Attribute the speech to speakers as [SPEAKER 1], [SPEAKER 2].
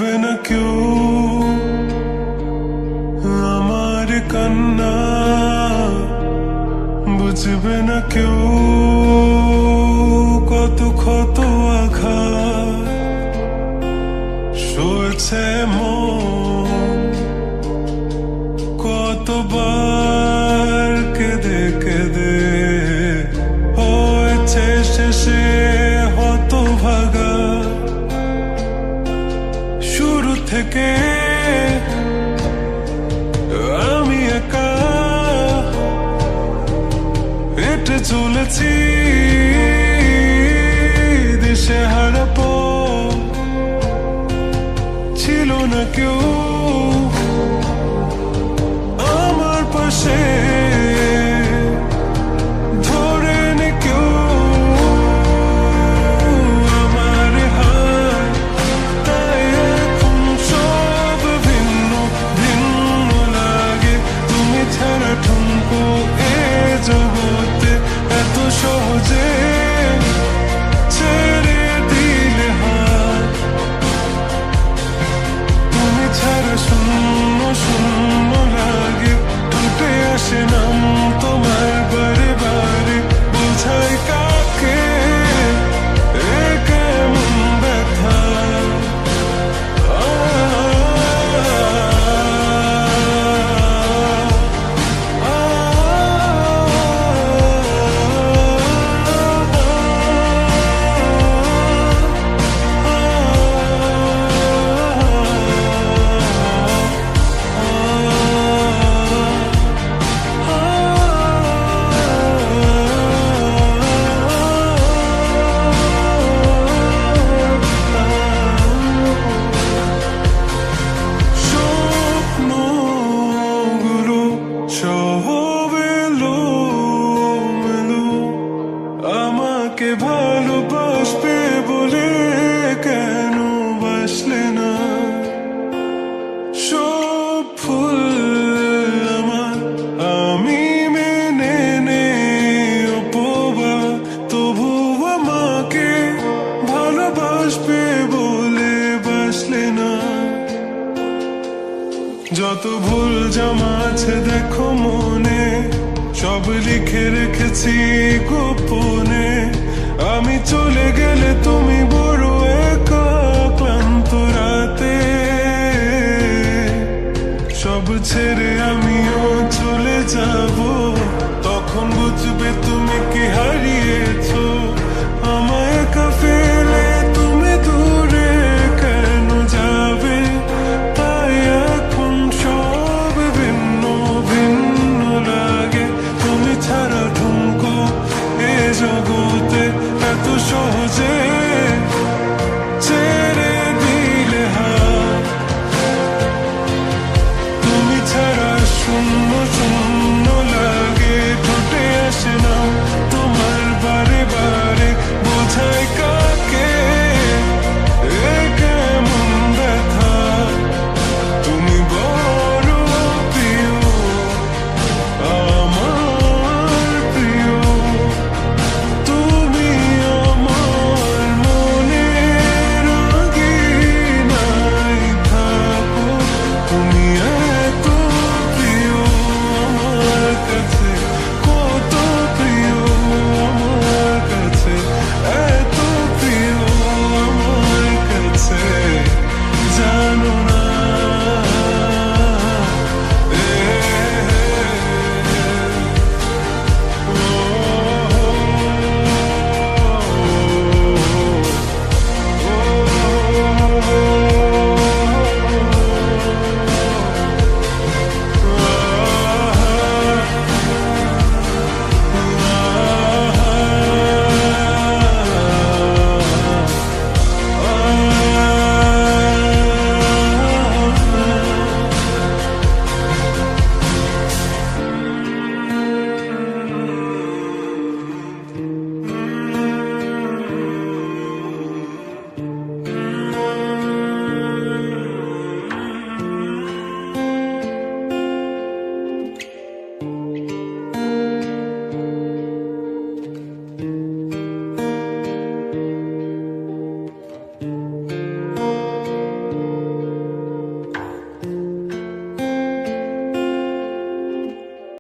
[SPEAKER 1] বুঝবে না কেউ আমার কান্না, বুঝবে না কেউ কত ক্ষত আঘাত সয়েছে মন, কতবার কেঁদে কেঁদে হয়েছে শেষে হতভাগা। শুরু থেকে আমি একা হেঁটে চলেছি দিশে হারা পথ, ছিল না কেউ আমার পাশে ধরে নে কেউ আমার হাত, তাই এখন সব ভিন্ন ভিন্ন লাগে। তুমি ছাড়া ঠুনকো এ জগতে এত সহজে ছেড়ে দিলে হাত। তুমি ছাড়া শূন্য শূন্য লাগে, টুটে আসে নাম তোমার বারে বারে। বোঝাই কাকে এ কেমন ব্যথা, আমাকে ভালোবাসবে বলে কেন বাসলে না? সব ফুল আমার আমি মেনে নে অপবাদ, তবু আমাকে ভালোবাসবে বলে বাসলে না। যত ভুল জমা আছে দেখো মনে, সব লিখে রেখেছি গোপনে। আমি চলে গেলে তুমি বড় একা ক্লান্ত রাতে, সব ছেড়ে আমিও চলে যাব। তখন বুঝবে তুমি কি হারিয়েছো।